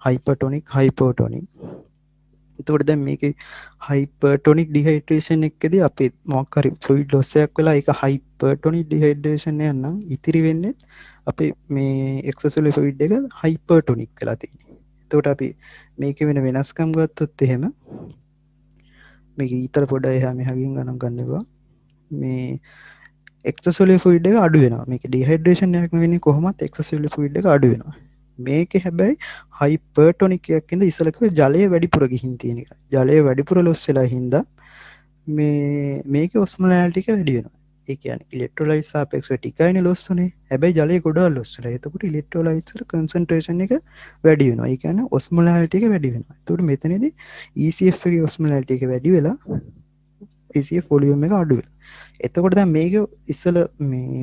හයිපර්ටොනික් හයිපෝටොනික්. එතකොට දැන් මේකේ hypertonic dehydration එකේදී අපි මොකක් හරි fluid loss එකක් වෙලා ඒක hypertonic dehydration එක නම් ඉතිරි වෙන්නේ අපේ මේ extracellular fluid එක hypertonic වෙලා තියෙන්නේ. එතකොට අපි මේකේ වෙන වෙනස්කම් ගත්තොත් එහෙම මේක ඊතර පොඩ එහා මෙහා ගණන් ගන්න එපා. මේ extracellular fluid එක අඩු වෙනවා. මේක dehydration එකක් වෙන්නේ කොහොමත් extracellular fluid එක අඩු වෙනවා. මේක හැබැයි hypertonic එකක් ඉඳ ඉස්සලක ජලය වැඩිපුර ගිහින් තියෙන එක. ජලය වැඩිපුර ලොස් වෙලා හින්දා මේකේ osmolality එක වැඩි වෙනවා. ඒ කියන්නේ electrolytes සාපේක්ෂව ටිකයිනේ ලොස් වුනේ. හැබැයි ජලය ගොඩාක් ලොස් වෙලා. එතකොට electrolytes වල concentration එක වැඩි වෙනවා. ඒ කියන්නේ osmolality එක වැඩි වෙනවා. එතකොට මෙතනදී ECF එකේ osmolality එක වැඩි වෙලා ECF volume එක අඩු වෙලා. එතකොට දැන් මේක ඉස්සල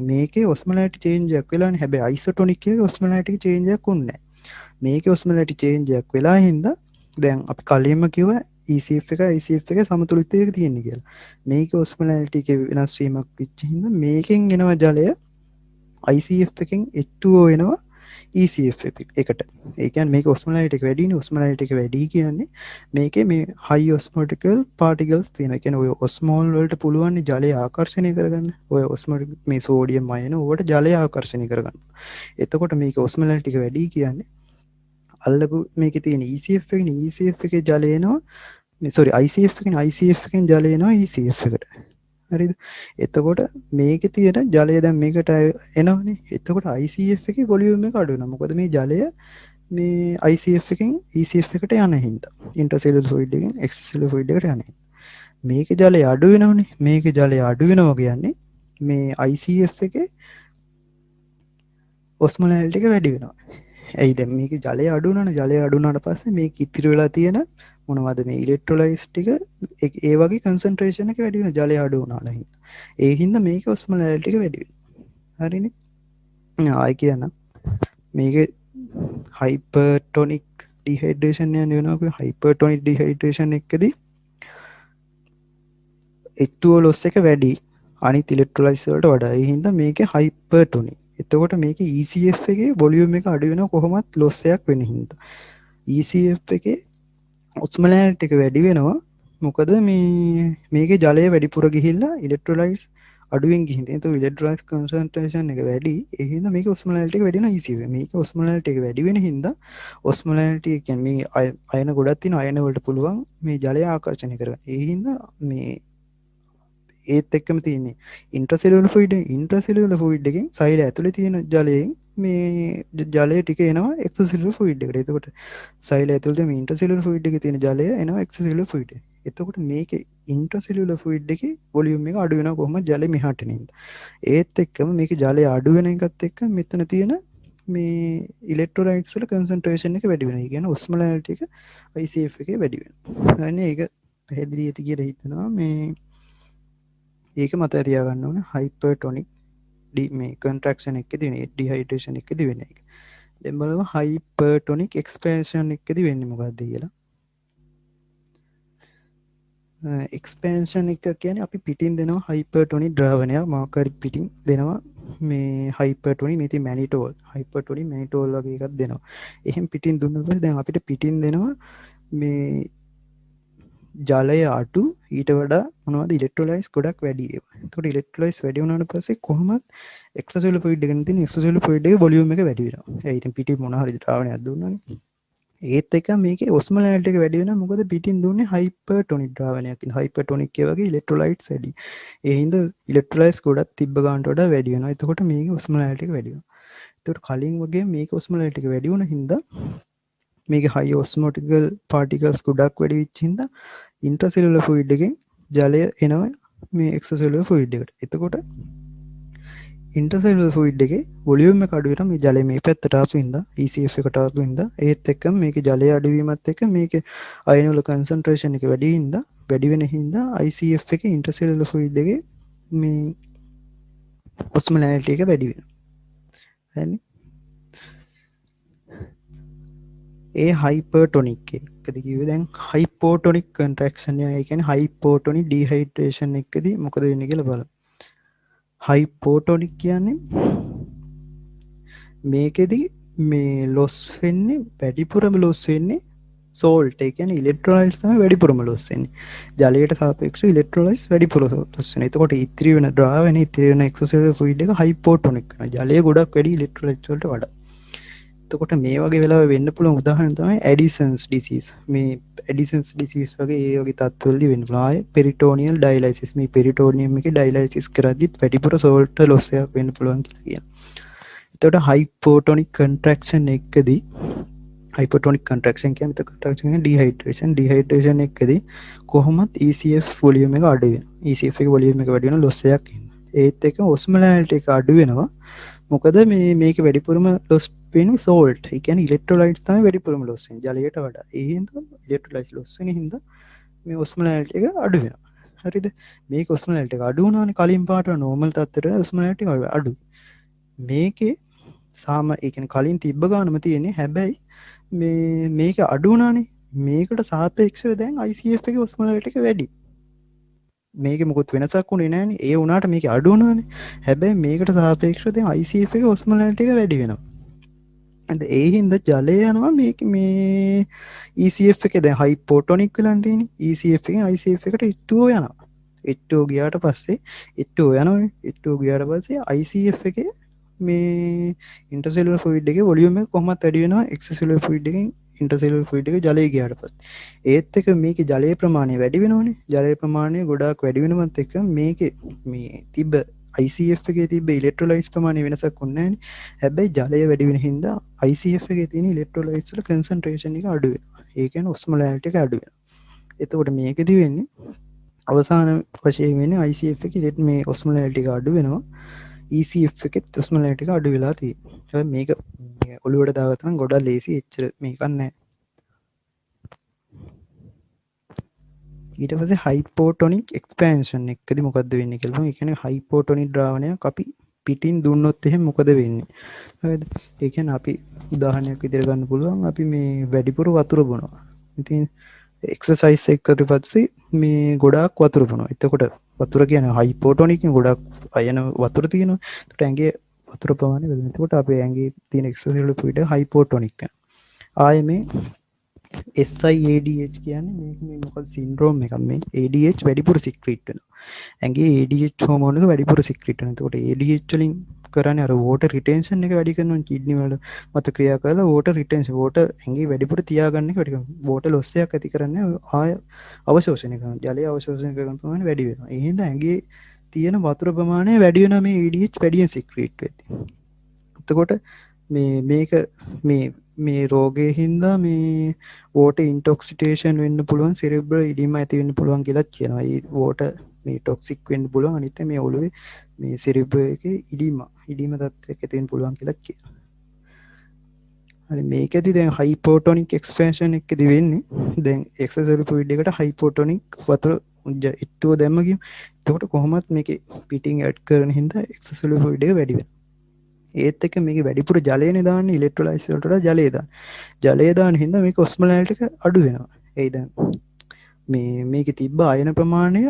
මේකේ osmolality change එකක් වෙලානේ. හැබැයි isotonic එකේ osmolality change එකක් උන්නේ නැහැ. මේකේ osmolality change එකක් වෙලා හින්දා දැන් අපි කලින්ම කිව්වා ECF එක ICF එක සමතුලිතයක තියෙන්නේ කියලා. මේකේ osmolality එකේ වෙනස් වීමක් වෙච්ච හින්දා මේකෙන් එනවා ජලය ICF එකෙන් H2O එනවා ECF එකට. ඒ කියන්නේ මේක ඔස්මොලැරිටි එක වැඩිනේ. ඔස්මොලැරිටි එක වැඩි කියන්නේ මේකේ මේ හයි ඔස්මොටිකල් පාටිකල්ස් තියෙනවා. ඒ කියන්නේ ඔය ඔස්මෝල් වලට පුළුවන් ජලය ආකර්ෂණය කරගන්න. ඔය ඔස්මොටික් මේ සෝඩියම් අයන ඕවට ජලය ආකර්ෂණය කරගන්න. එතකොට මේක ඔස්මොලැරිටි එක වැඩි කියන්නේ අල්ලපු මේකේ තියෙන ECF එකනේ. ECF එකේ ජලය එනවා සෝරි ICF එකනේ. ICF එකෙන් ජලය එනවා ECF එකට. හරිද? එතකොට මේකේ තියෙන ජලය දැන් මේකට එනවනේ. එතකොට ICF එකේ වොලියුම් එක අඩු වෙනවා. මොකද මේ ජලය මේ ICF එකෙන් ECF එකට යන හින්දා. ඉන්ටර්සෙලුලර් ෆ්ලුයිඩ් එකෙන් එක්ස්ට්‍රාසෙලුලර් ෆ්ලුයිඩ් එකට යන හින්දා. මේකේ ජලය අඩු වෙනවනේ. මේකේ ජලය අඩු වෙනවා කියන්නේ මේ ICF එකේ ඔස්මොලැරිටි එක වැඩි වෙනවා. ඇයි දැන් මේකේ ජලය අඩු වුණානේ. ජලය අඩු වුණාට පස්සේ මේක ඉතිරි වෙලා තියෙන මොනවද මේ ඉලෙක්ට්‍රොලයිට්ස් ටික ඒ වගේ කන්සන්ට්‍රේෂන් එක වැඩි වෙනවා ජලය අඩු වුණාට හින්දා. ඒ හින්දා මේකේ ඔස්මොලැරිටි එක වැඩි වෙනවා. හරිනේ. ආයි කියන්න. මේකේ හයිපර්ටොනික් ඩිහයිඩ්‍රේෂන් යන වෙනවා. හයිපර්ටොනික් ඩිහයිඩ්‍රේෂන් එකදී H2O loss එක වැඩි අනිත් ඉලෙක්ට්‍රොලයිට්ස් වලට වඩා. ඒ හින්දා මේකේ හයිපර්ටොනික්. එතකොට මේකේ ECF එකේ වොලියුම් එක අඩු වෙනවා කොහොමත් loss එකක් වෙන හින්දා. ECF එකේ ඔස්මොලැරිටි එක වැඩි වෙනවා. මොකද මේකේ ජලය වැඩිපුර ගිහිල්ලා ඉලෙක්ට්‍රොලයිට්ස් අඩුවෙන් ගිහින් තියෙන. ඒතකොට ඉලෙක්ට්‍රොලයිට්ස් කන්සන්ට්‍රේෂන් එක වැඩි. ඒ හින්දා මේකේ ඔස්මොලැරිටි එක වැඩි වෙනවා ECF එකේ. මේකේ ඔස්මොලැරිටි එක වැඩි වෙන හින්දා ඔස්මොලැරිටි එක කියන්නේ මේ අයන ගොඩක් තියෙන අයන වලට පුළුවන් මේ ජලය ආකර්ෂණය කරගන්න. ඒ හින්දා මේ ඒත් එක්කම තියෙන්නේ ඉන්ට්‍රසෙලුලර් ෆ්ලුයිඩ් එකෙන් සෛල ඇතුලේ තියෙන ජලයෙන් මේ ජලය ටික එනවා එක්ස්ට්‍රසෙලුලර් ෆ්ලුයිඩ් එකට. එතකොට සෛල ඇතුලේ මේ ඉන්ටර්සෙලුලර් ෆ්ලුයිඩ් එකේ තියෙන ජලය එනවා එක්ස්ට්‍රසෙලුලර් ෆ්ලුයිඩ් එකට. එතකොට මේකේ ඉන්ටර්සෙලුලර් ෆ්ලුයිඩ් එකේ වොලියුම් එක අඩු වෙනවා කොහොමද ජලය මෙහාට එනින්ද. ඒත් එක්කම මේකේ ජලය අඩු වෙන එකත් එක්ක මෙතන තියෙන මේ ඉලෙක්ට්‍රොලයිට්ස් වල කන්සන්ට්‍රේෂන් එක වැඩි වෙනවා. ඒ කියන්නේ ඔස්මොලැරිටි එක ICF එකේ වැඩි වෙනවා. අනේ ඒක පැහැදිලි ඇති කියලා හිතනවා. මේ ඒක මතක තියාගන්න ඕනේ හයිපර්ටොනික් මේ කන්ට්‍රැක්ෂන් එකේදී වෙන ඩිහයිඩ්‍රේෂන් එකේදී වෙන එක. දැන් බලමු හයිපර්ටොනික් එක්ස්පැන්ෂන් එකේදී වෙන්නේ මොකක්ද කියලා. එක්ස්පැන්ෂන් එක කියන්නේ අපි පිටින් දෙනවා හයිපර්ටොනික් ද්‍රාවණයක් මොකක් හරි පිටින් දෙනවා මේ හයිපර්ටොනික් මේ තියෙන මැනිටෝල් හයිපර්ටොනික් මැනිටෝල් වගේ එකක් දෙනවා. එහෙන් පිටින් දුන්නාට පස්සේ දැන් අපිට පිටින් දෙනවා මේ ජලය අඩු ඊට වඩා මොනවද ඉලෙක්ට්‍රොලයිට්ස් ගොඩක් වැඩි ඒවා. එතකොට ඉලෙක්ට්‍රොලයිට්ස් වැඩි වුණාට පස්සේ කොහොමද එක්ස්ට්‍රසෙලුලර් ෆ්ලුයිඩ් එකෙන් තියෙන එක්ස්ට්‍රසෙලුලර් ෆ්ලුයිඩ් එකේ වොලියුම් එක වැඩි වෙනවා. ඒ ඉතින් පිටින් මොන හරි ද්‍රාවණයක් දුන්නානේ. ඒත් එක මේකේ ඔස්මොලැරිටි එක වැඩි වෙනවා. මොකද පිටින් දුන්නේ හයිපර්ටොනික් ද්‍රාවණයක්. ඉතින් හයිපර්ටොනික් ඒ වගේ ඉලෙක්ට්‍රොලයිට්ස් වැඩි. ඒ හින්දා ඉලෙක්ට්‍රොලයිට්ස් ගොඩක් තිබ්බ ගන්නට වඩා වැඩි වෙනවා. එතකොට මේකේ ඔස්මොලැරිටි එක වැඩි වෙනවා. එතකොට කලින් වගේ මේක ඔස්මොලැරිටි එක වැඩි වුණ හින්දා මේක හයි ඔස්මොටිකල් පාටිකල්ස් ගොඩක් වැඩි වෙච්ච හින්දා ඉන්ට්‍රසෙලුලර් ෆ්ලුයිඩ් එකෙන් ජලය එනවා මේ එක්ස්ට්‍රසෙලුලර් ෆ්ලුයිඩ් එකට. එතකොට ඉන්ටර්සෙලුලර් ෆ්ලුයිඩ් එකේ වොලියුම් එක අඩු වෙනවා මේ ජලය මේ පැත්තට ආපු හින්දා ECF එකට ආපු හින්දා. ඒත් එක්කම මේකේ ජලය අඩු වීමත් එක්ක මේකේ අයන වල කන්සන්ට්‍රේෂන් එක වැඩි හින්දා වැඩි වෙන හින්දා ICF එකේ ඉන්ටර්සෙලුලර් ෆ්ලුයිඩ් එකේ මේ ඔස්මොලැරිටි එක වැඩි වෙනවා. හරිනේ. ඒ හයිපර්ටොනික් එකදී කිව්වේ දැන් හයිපෝටොනික් කන්ට්‍රැක්ෂන් එක. ඒ කියන්නේ හයිපෝටොනික් ඩිහයිඩ්‍රේෂන් එකදී මොකද වෙන්නේ කියලා බලමු. හයිපෝටොනික් කියන්නේ මේකෙදී මේ ලොස් වෙන්නේ වැඩිපුරම ලොස් වෙන්නේ සෝල්ට්. ඒ කියන්නේ ඉලෙක්ට්‍රොලයිට්ස් තමයි වැඩිපුරම ලොස් වෙන්නේ. ජලයට සාපේක්ෂව ඉලෙක්ට්‍රොලයිට්ස් වැඩිපුර ලොස් වෙනවා. එතකොට ඉතිරි වෙන ද්‍රාවණේ ඉතිරි වෙන එක්ස්ට්‍රසෙලුලර් ෆ්ලුයිඩ් එක හයිපෝටොනික් වෙනවා. ජලය ගොඩක් වැඩි ඉලෙක්ට්‍රොලයිට්ස් වලට වඩා. එතකොට මේ වගේ වෙලාවෙ වෙන්න පුළුවන් උදාහරණ තමයි ඇඩිසන්ස් ඩිසීස්. මේ ඇඩිසන්ස් ඩිසීස් වගේ ඒ වගේ තත්ත්වවලදී වෙන්න පුළුවන්. ආයේ පෙරිටෝනියල් ඩයලයිසිස්. මේ පෙරිටෝනියම් එකේ ඩයලයිසිස් කරද්දිත් වැඩිපුර සෝල්ට් ලොස් එකක් වෙන්න පුළුවන් කියලා කියනවා. එතකොට හයිපෝටොනික් කන්ට්‍රැක්ෂන් එකදී හයිපෝටොනික් කන්ට්‍රැක්ෂන් කියන්නේ කන්ට්‍රැක්ෂන් කියන්නේ ඩිහයිඩ්‍රේෂන් එකදී කොහොමත් ECF වොලියුම් එක අඩු වෙනවා. ECF එකේ වොලියුම් එක වැඩි වෙන ලොස් එකක් ඉන්නවා. ඒත් එක ඔස්මොලැරිටි එක අඩු වෙනවා. මොකද මේක වැඩිපුරම ලොස් වෙන්නේ සෝල්ට්. ඒ කියන්නේ ඉලෙක්ට්‍රොලයිට්ස් තමයි වැඩිපුරම ලොස් වෙන්නේ ජලයට වඩා. ඒ හින්දා ඉලෙක්ට්‍රොලයිට්ස් ලොස් වෙන හින්දා මේ ඔස්මොලැරිටි එක අඩු වෙනවා. හරිද? මේක ඔස්මොලැරිටි එක අඩු වුණානේ කලින් පාට නෝමල් තත්ත්වයට ඔස්මොලැරිටි එක අඩුයි. මේකේ ඒ කියන්නේ කලින් තිබ්බ ගානම තියෙන්නේ. හැබැයි මේක අඩු වුණානේ. මේකට සාපේක්ෂව දැන් ICF එකේ ඔස්මොලැරිටි එක වැඩි. මේක මොකුත් වෙනසක් වුණේ නැහැනේ. ඒ වුණාට මේක අඩු වුණානේ. හැබැයි මේකට සාපේක්ෂව දැන් ICF එකේ ඔස්මොලැරිටි එක වැඩි වෙනවා. ඒ හින්දා ජලය යනවා මේක මේ ECF එකේ දැන් හයිපෝටොනික් වෙලා තියෙන්නේ. ECF එකෙන් ICF එකට H2O යනවා. H2O ගියාට පස්සේ H2O යනවා. H2O ගියාට පස්සේ ICF එකේ මේ ඉන්ටර්සෙලුලර් ෆ්ලුයිඩ් එකේ වොලියුම් එක කොහොමවත් වැඩි වෙනවා එක්ස්ට්‍රාසෙලුලර් ෆ්ලුයිඩ් එකෙන් ඉන්ටර්සෙලුලර් ෆ්ලුයිඩ් එකේ ජලය ගියාට පස්සේ. ඒත් එක මේකේ ජලයේ ප්‍රමාණය වැඩි වෙනවනේ. ජලයේ ප්‍රමාණය ගොඩාක් වැඩි වෙනවත් එක්ක මේකේ මේ තිබ්බ ICF එකේ තිබ්බ ඉලෙක්ට්‍රොලයිට්ස් ප්‍රමාණය වෙනසක් වුණේ නැහැ. හැබැයි ජලය වැඩි වෙන හින්දා ICF එකේ තියෙන ඉලෙක්ට්‍රොලයිට්ස් වල කන්සන්ට්‍රේෂන් එක අඩු වෙනවා. ඒ කියන්නේ ඔස්මොලාරිටි එක අඩු වෙනවා. එතකොට මේකෙදි වෙන්නේ අවසාන වශයෙන් වෙන්නේ ICF එකේ මේ ඔස්මොලාරිටි එක අඩු වෙනවා. ECF එකෙත් ඔස්මොලාරිටි එක අඩු වෙලා තියෙනවා. හැබැයි මේක ඔලුවට දාගත්තා නම් ගොඩක් ලේසි එච්චර මේකක් නැහැ. ඊට පස්සේ හයිපෝටොනික් එක්ස්පෑන්ෂන් එකදී මොකද්ද වෙන්නේ කියලා බලමු. ඒ කියන්නේ හයිපෝටොනික් ද්‍රාවණයක් අපි පිටින් දුන්නොත් එහෙම මොකද වෙන්නේ? හරිද? ඒ කියන්නේ අපි උදාහරණයක් විදිහට ගන්න පුළුවන් අපි මේ වැඩිපුර වතුර බොනවා. ඉතින් එක්සර්සයිස් එකකට පස්සේ මේ ගොඩාක් වතුර බොනවා. එතකොට වතුර කියන්නේ හයිපෝටොනික් ගොඩක් අයන වතුර තියෙනවා. එතකොට ඇඟේ වතුර ප්‍රමාණය වැඩි වෙනවා. එතකොට අපේ ඇඟේ තියෙන එක්ස්ට්‍රාසෙලුලර් ෆ්ලුයිඩ් එක හයිපෝටොනික් වෙනවා. ආයේ මේ SIADH කියන්නේ මේක මේ මොකද සින්ඩ්‍රෝම් එකක් මේ ADH වැඩිපුර සික්‍රීට් වෙනවා. ඇඟේ ADH හෝමෝන් එක වැඩිපුර සික්‍රීට් වෙනවා. එතකොට ADH වලින් කරන්නේ අර වෝටර් රිටෙන්ෂන් එක වැඩි කරනවා කිඩ්නි වල මත ක්‍රියා කරලා වෝටර් රිටෙන්ෂන් වෝටර් ඇඟේ වැඩිපුර තියාගන්න එක වැඩි කරනවා. වෝටර් ලොස් එකක් ඇති කරන්නේ ආය අවශෝෂණය කරනවා. ජලය අවශෝෂණය කරන ප්‍රමාණය වැඩි වෙනවා. ඒ හින්දා ඇඟේ තියෙන වතුර ප්‍රමාණය වැඩි වෙනවා මේ ADH වැඩියෙන් සික්‍රීට් වෙද්දී. එතකොට මේක මේ රෝගය හින්දා මේ වෝට ඉන්ටොක්සිටේෂන් වෙන්න පුළුවන් සෙරෙබ්‍රල් ඉඩීම ඇති වෙන්න පුළුවන් කියලා කියනවා. ඒ වෝට මේ ටොක්සික් වෙන්න පුළුවන්. අනිත් මේ ඔළුවේ මේ සෙරෙබ්‍රල් එකේ ඉඩීම තත්ත්වයක් ඇති වෙන්න පුළුවන් කියලා කියනවා. හරි මේකෙදි දැන් හයිපෝටොනික් එක්ස්පැන්ෂන් එකේදී වෙන්නේ දැන් එක්ස්ට්‍රාසෙලුලර් ෆ්ලුයිඩ් එකට හයිපෝටොනික් වතුර H2O දැම්ම කියමු. එතකොට කොහොමත් මේකේ පිටින් ඇඩ් කරන හින්දා එක්ස්ට්‍රාසෙලුලර් ෆ්ලුයිඩ් එක වැඩි වෙනවා. ඒත් එක මේක වැඩිපුර ජලයනේ දාන්නේ ඉලෙක්ට්‍රොලයිට්ස් වලට වඩා ජලය දාන. ජලය දාන හින්දා මේක ඔස්මොලාරිටි එක අඩු වෙනවා. ඒ දැන් මේකේ තිබ්බ අයන ප්‍රමාණය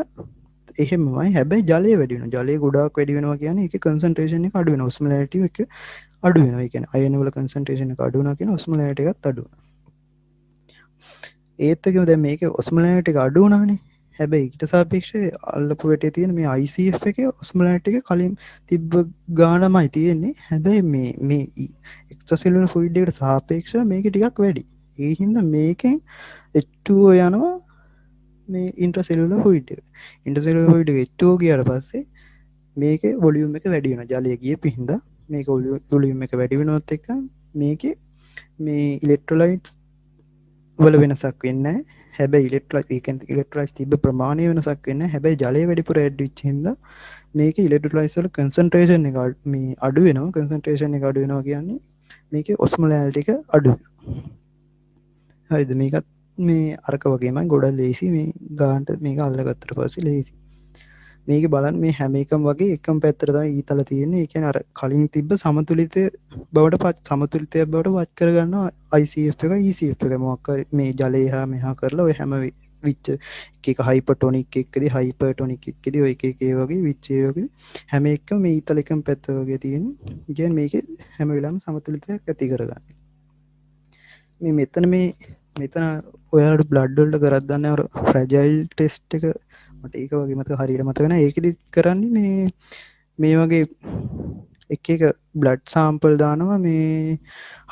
එහෙමමයි. හැබැයි ජලය වැඩි වෙනවා. ජලය ගොඩාක් වැඩි වෙනවා කියන්නේ ඒකේ කන්සන්ට්‍රේෂන් එක අඩු වෙනවා. ඔස්මොලාරිටි එක අඩු වෙනවා. ඒ කියන්නේ අයන වල කන්සන්ට්‍රේෂන් එක අඩු වෙනවා කියන ඔස්මොලාරිටි එකත් අඩු වෙනවා. ඒත් එකම දැන් මේකේ ඔස්මොලාරිටි එක අඩු වුණානේ. හැබැයි ඊට සාපේක්ෂව අල්ලපු වැටේ තියෙන මේ ICF එකේ ඔස්මොලාරිටි එක කලින් තිබ්බ ගානමයි තියෙන්නේ. හැබැයි මේ එක්ස්ට්‍රාසෙලුලර් ෆ්ලුයිඩ් එකට සාපේක්ෂව මේක ටිකක් වැඩි. ඒ හින්දා මේකෙන් H2O යනවා මේ ඉන්ට්‍රාසෙලුලර් ෆ්ලුයිඩ් එකට. ඉන්ටර්සෙලුලර් ෆ්ලුයිඩ් එක H2O ගියාට පස්සේ මේකේ වොලියුම් එක වැඩි වෙනවා. ජලය ගියපු හින්දා මේක වොලියුම් එක වැඩි වෙනවත් එක්ක මේකේ මේ ඉලෙක්ට්‍රොලයිට්ස් වල වෙනසක් වෙන්නේ නැහැ. හැබැයි ඉලෙක්ට්‍රොලයිට්ස් තිබ්බ ප්‍රමාණය වෙනසක් වෙන්නේ නැහැ. හැබැයි ජලය වැඩිපුර ඇඩ් වෙච්ච හින්දා මේකේ ඉලෙක්ට්‍රොලයිට්ස් වල කන්සන්ට්‍රේෂන් එක මේ අඩු වෙනවා. කන්සන්ට්‍රේෂන් එක අඩු වෙනවා කියන්නේ මේකේ ඔස්මොලාරිටි එක අඩු වෙනවා. හරිද? මේකත් මේ අරක වගේමයි ගොඩක් ලේසි මේ ගානට මේක අල්ලගත්තට පස්සේ ලේසි. මේක බලන්න මේ හැම එකම වගේ එකම පැත්තට තමයි ඊතල තියෙන්නේ. ඒ කියන්නේ අර කලින් තිබ්බ සමතුලිත බවට සමතුලිතයක් බවට වත් කරගන්නවා ICF එක ECF එක මොකක් හරි මේ ජලය හා මෙහා කරලා ඔය හැම විච්ච එක හයිපර්ටොනික් එකකදී හයිපර්ටොනික් එකකදී ඔය එක වගේ විච්ච ඒ වගේ හැම එකම මේ ඊතල එකම පැත්ත වගේ තියෙන්නේ. කියන්නේ මේකේ හැම වෙලාවෙම සමතුලිතයක් ඇති කරගන්න. මෙතන ඔයාලට බ්ලඩ් වලට කරක් දන්නේ අර ෆ්‍රැජයිල් ටෙස්ට් එක මට ඒක වගේ මතක හරියට මතක නැහැ. ඒකෙදි කරන්නේ මේ වගේ එක බ්ලඩ් සාම්පල් දානවා මේ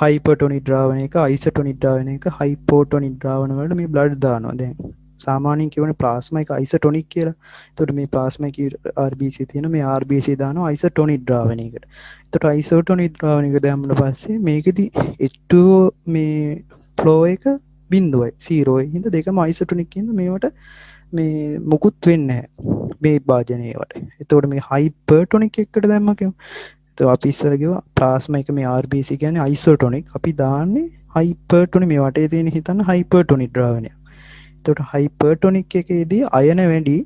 හයිපර්ටොනික් ද්‍රාවණයක අයිසොටොනික් ද්‍රාවණයක හයිපෝටොනික් ද්‍රාවණ වලට මේ බ්ලඩ් දානවා. දැන් සාමාන්‍යයෙන් කියවනේ ප්ලාස්මා එක අයිසොටොනික් කියලා. එතකොට මේ ප්ලාස්මා එකේ RBC තියෙන මේ RBC දානවා අයිසොටොනික් ද්‍රාවණයකට. එතකොට අයිසොටොනික් ද්‍රාවණයක දැම්මම පස්සේ මේකෙදි H2O මේ ෆ්ලෝ එක බිඳුවයි 0යි. හින්දා දෙකම අයිසොටොනික් හින්දා මේවට මේ මුකුත් වෙන්නේ නැහැ මේ භාජනයේවට. එතකොට මේ හයිපර්ටොනික් එකකට දැම්මම කියමු. එතකොට අපි ඉස්සර කිව්වා ප්ලාස්මා එක මේ RBC කියන්නේ අයිසොටොනික්. අපි දාන්නේ හයිපර්ටොනික් මේ වටේ තියෙන හිතන්න හයිපර්ටොනික් ද්‍රාවණයක්. එතකොට හයිපර්ටොනික් එකේදී අයන වැඩි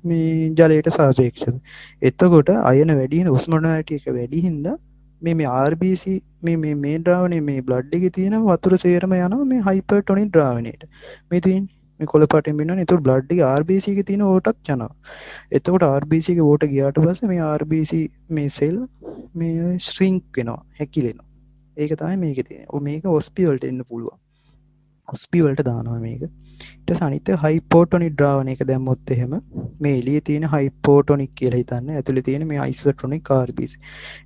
මේ ජලයට සාපේක්ෂව. එතකොට අයන වැඩි හින්දා ඔස්මොලාරිටි එක වැඩි හින්දා මේ RBC මේ ද්‍රාවණයේ මේ බ්ලඩ් එකේ තියෙන වතුර සේරම යනවා මේ හයිපර්ටොනික් ද්‍රාවණයට. මේ තියෙන්නේ මේ කොළ පාටින් බින්නවනේ. එතකොට බ්ලඩ් එකේ RBC එකේ තියෙන ඕටක් යනවා. එතකොට RBC එකේ ඕට ගියාට පස්සේ මේ RBC මේ සෙල් මේ ශ්‍රින්ක් වෙනවා, හැකිලෙනවා. ඒක තමයි මේක තියෙන. මේක ඔස්පි වලට එන්න පුළුවන්. ඔස්පි වලට දානවා මේක. ඊට පස්සේ අනිත් එක හයිපෝටොනික් ඩ්‍රාවන එක දැම්මොත් එහෙම මේ එළියේ තියෙන හයිපෝටොනික් කියලා හිතන්න. ඇතුලේ තියෙන මේ අයිසෝටොනික් RBC.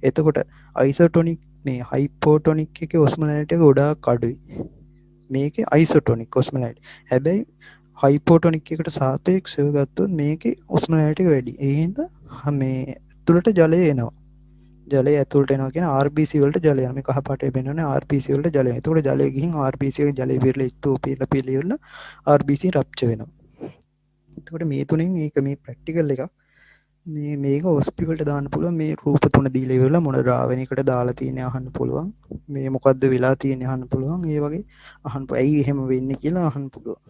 එතකොට අයිසෝටොනික් මේ හයිපෝටොනික් එකේ ඔස්මොලැරිටි එක ගොඩාක් අඩුයි. මේකේ අයිසෝටොනික් ඔස්මොලැරිටි. හැබැයි හයිපෝටොනික් එකට සාපේක්ෂව ගත්තොත් මේකේ ඔස්මොලැරිටි එක වැඩි. ඒ හින්දා මේ ඇතුළට ජලය එනවා. ජලය ඇතුළට එනවා කියන RBC වලට ජලය යනවා. මේ කහ පාටේ පෙන්වන්නේ RBC වලට ජලය. එතකොට ජලය ගිහින් RBC එකේ ජලය පිරලා H2O පිරලා RBC රප්චර් වෙනවා. එතකොට මේ තුනෙන් මේක මේ ප්‍රැක්ටිකල් එකක්. මේක හොස්පිටල්ට දාන්න පුළුවන්. මේ රූප තුන දීලා ඉවරලා මොන ද්‍රාවණයකට දාලා තියෙන්නේ අහන්න පුළුවන්. මේ මොකද්ද වෙලා තියෙන්නේ අහන්න පුළුවන්. ඒ වගේ අහන්න ඇයි එහෙම වෙන්නේ කියලා අහන්න පුළුවන්.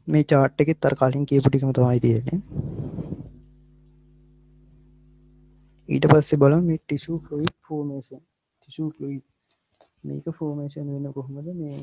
මේ chart එකෙත් අර කලින් කියපු ටිකම තමයි තියෙන්නේ. ඊට පස්සේ බලමු මේ tissue fluid formation. tissue fluid මේක formation වෙන්නේ කොහොමද? මේ